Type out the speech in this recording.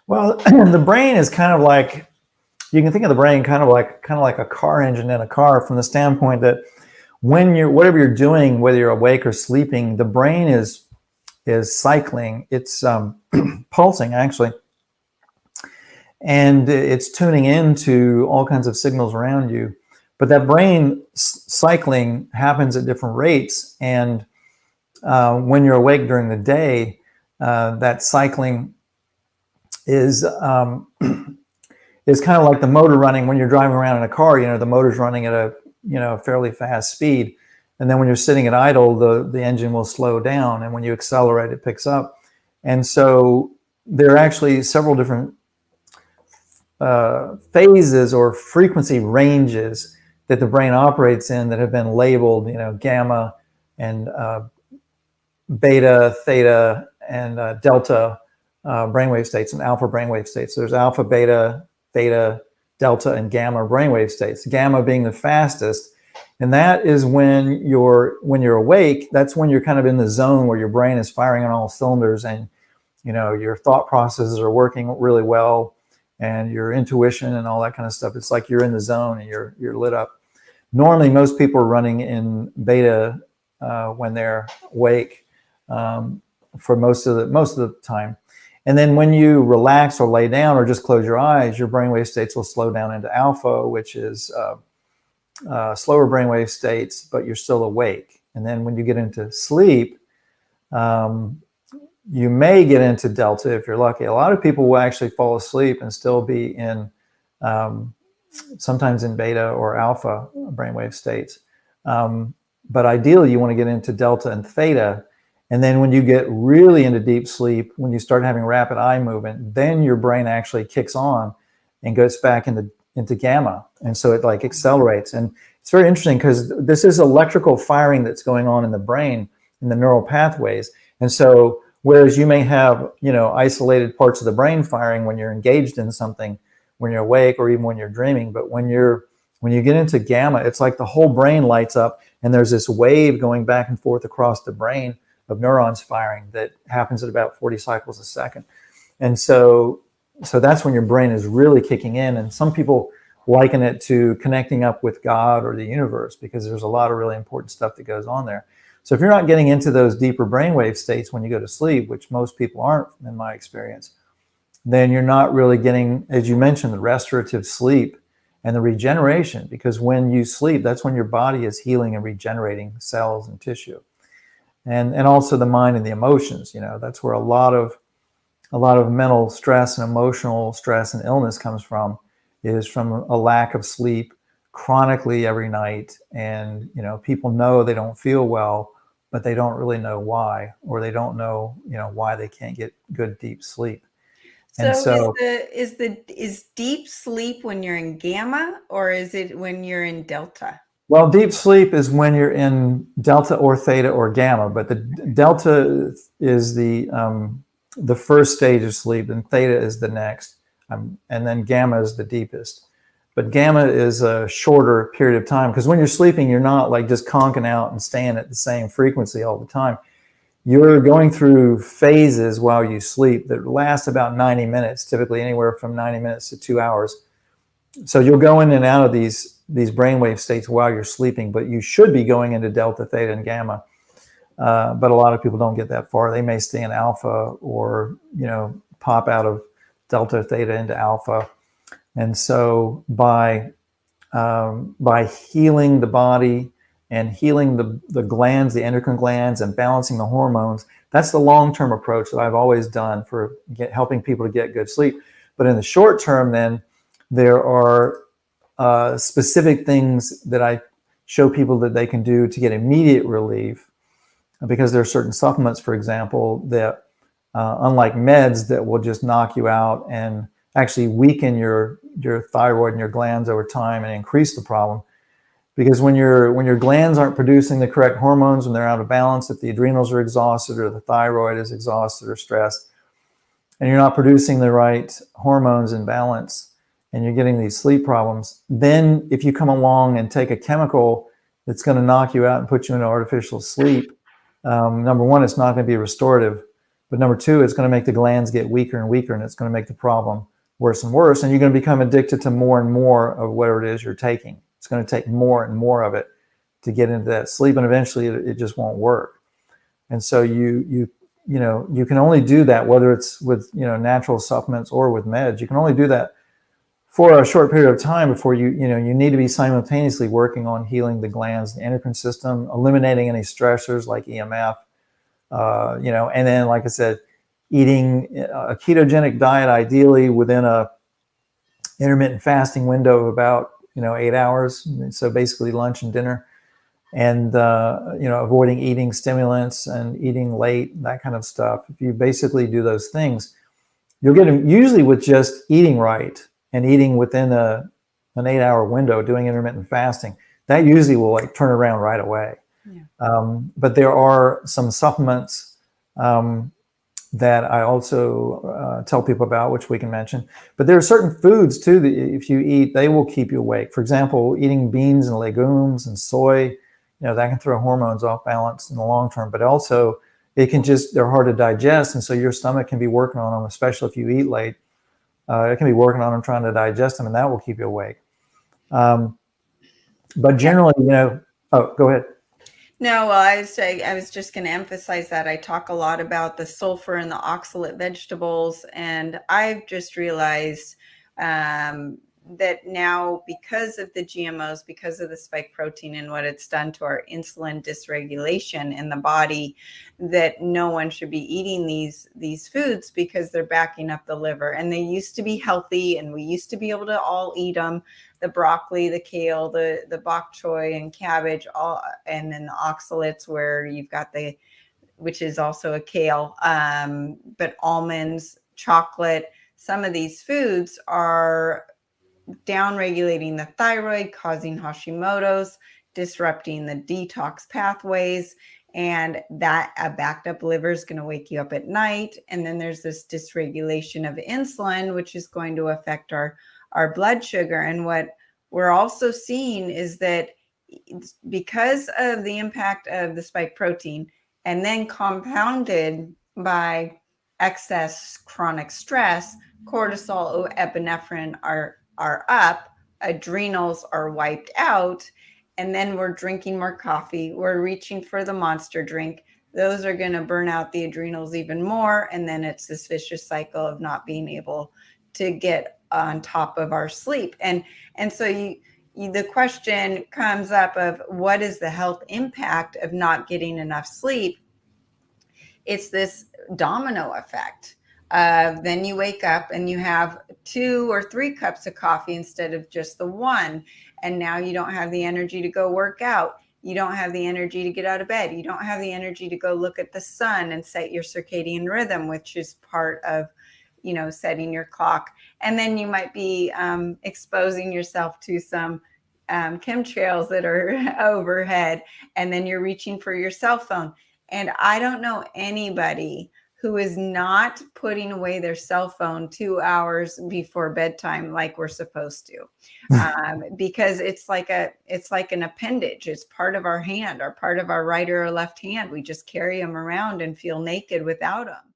Well, the brain is kind of like, you can think of the brain kind of like a car engine in a car, from the standpoint that when you're, whatever you're doing, whether you're awake or sleeping, the brain is cycling. It's pulsing actually, and it's tuning into all kinds of signals around you. But that brain cycling happens at different rates, and when you're awake during the day, that cycling is is kind of like the motor running when you're driving around in a car. The motor's running at a fairly fast speed, and then when you're sitting at idle, the engine will slow down, and when you accelerate, it picks up. And so there are actually several different phases or frequency ranges that the brain operates in that have been labeled, gamma and beta, theta, and delta brainwave states, and alpha brainwave states. There's alpha, beta, theta, delta, and gamma brainwave states. Gamma being the fastest, and that is when you're awake. That's when you're kind of in the zone where your brain is firing on all cylinders, and your thought processes are working really well, and your intuition and all that kind of stuff. It's like you're in the zone and you're lit up. Normally, most people are running in beta when they're awake for most of the time. And then when you relax or lay down or just close your eyes, your brainwave states will slow down into alpha, which is slower brainwave states, but you're still awake. And then when you get into sleep, you may get into delta if you're lucky. A lot of people will actually fall asleep and still be in sometimes in beta or alpha brainwave states. But ideally, you want to get into delta and theta. And then when you get really into deep sleep, when you start having rapid eye movement, then your brain actually kicks on and goes back into gamma. And so it like accelerates. And it's very interesting because this is electrical firing that's going on in the brain, in the neural pathways. And so whereas you may have, isolated parts of the brain firing when you're engaged in something, when you're awake, or even when you're dreaming, but when you get into gamma, it's like the whole brain lights up, and there's this wave going back and forth across the brain of neurons firing that happens at about 40 cycles a second. And so that's when your brain is really kicking in. And some people liken it to connecting up with God or the universe, because there's a lot of really important stuff that goes on there. So if you're not getting into those deeper brainwave states when you go to sleep, which most people aren't in my experience, then you're not really getting, as you mentioned, the restorative sleep and the regeneration, because when you sleep, that's when your body is healing and regenerating cells and tissue. And also the mind and the emotions. That's where a lot of mental stress and emotional stress and illness comes from, is from a lack of sleep chronically every night. And people know they don't feel well, but they don't really know why, or they don't know why they can't get good deep sleep. And so is deep sleep when you're in gamma, or is it when you're in delta? Well, deep sleep is when you're in delta or theta or gamma, but the delta is the first stage of sleep, and theta is the next, and then gamma is the deepest. But gamma is a shorter period of time, because when you're sleeping, you're not like just conking out and staying at the same frequency all the time. You're going through phases while you sleep that last about 90 minutes, typically anywhere from 90 minutes to 2 hours. So you'll go in and out of these brainwave states while you're sleeping, but you should be going into delta, theta, and gamma. But a lot of people don't get that far. They may stay in alpha, or pop out of delta, theta into alpha. And so by healing the body and healing the glands, the endocrine glands, and balancing the hormones, that's the long-term approach that I've always done for helping people to get good sleep. But in the short term, then there are specific things that I show people that they can do to get immediate relief, because there are certain supplements, for example, that unlike meds that will just knock you out and actually weaken your thyroid and your glands over time and increase the problem. Because when your glands aren't producing the correct hormones, when they're out of balance, if the adrenals are exhausted or the thyroid is exhausted or stressed, and you're not producing the right hormones in balance, and you're getting these sleep problems, then if you come along and take a chemical that's going to knock you out and put you into artificial sleep, number one, it's not going to be restorative. But number two, it's going to make the glands get weaker and weaker, and it's going to make the problem worse and worse. And you're going to become addicted to more and more of whatever it is you're taking. It's going to take more and more of it to get into that sleep, and eventually it just won't work. And so you can only do that, whether it's with natural supplements or with meds. You can only do that for a short period of time before you need to be simultaneously working on healing the glands, the endocrine system, eliminating any stressors like EMF, and then, like I said, eating a ketogenic diet, ideally within a intermittent fasting window of about 8 hours. So basically lunch and dinner, and avoiding eating stimulants and eating late, that kind of stuff. If you basically do those things, you'll get them usually with just eating right and eating within an 8-hour window, doing intermittent fasting. That usually will like turn around right away. Yeah. But there are some supplements that I also tell people about, which we can mention. But there are certain foods too that if you eat, they will keep you awake. For example, eating beans and legumes and soy, that can throw hormones off balance in the long term. But also, they're hard to digest, and so your stomach can be working on them, especially if you eat late. It can be working on them, trying to digest them, and that will keep you awake. But generally, oh, go ahead. No, well, I was just going to emphasize that I talk a lot about the sulfur and the oxalate vegetables, and I've just realized that now, because of the GMOs, because of the spike protein and what it's done to our insulin dysregulation in the body, that no one should be eating these foods because they're backing up the liver. And they used to be healthy, and we used to be able to all eat them. The broccoli, the kale, the bok choy and cabbage, all, and then the oxalates, where you've got which is also a kale, but almonds, chocolate. Some of these foods are downregulating the thyroid, causing Hashimoto's, disrupting the detox pathways, and that a backed up liver is going to wake you up at night. And then there's this dysregulation of insulin, which is going to affect our blood sugar. And what we're also seeing is that because of the impact of the spike protein, and then compounded by excess chronic stress, cortisol, epinephrine are up, adrenals are wiped out, and then we're drinking more coffee, we're reaching for the monster drink. Those are going to burn out the adrenals even more, and then it's this vicious cycle of not being able to get on top of our sleep. And so the question comes up of what is the health impact of not getting enough sleep? It's this domino effect. Then you wake up and you have 2 or 3 cups of coffee instead of just the one. And now you don't have the energy to go work out. You don't have the energy to get out of bed. You don't have the energy to go look at the sun and set your circadian rhythm, which is part of, setting your clock. And then you might be exposing yourself to some chemtrails that are overhead. And then you're reaching for your cell phone. And I don't know anybody who is not putting away their cell phone 2 hours before bedtime like we're supposed to, because it's like an appendage. It's part of our hand, or part of our right or left hand. We just carry them around and feel naked without them.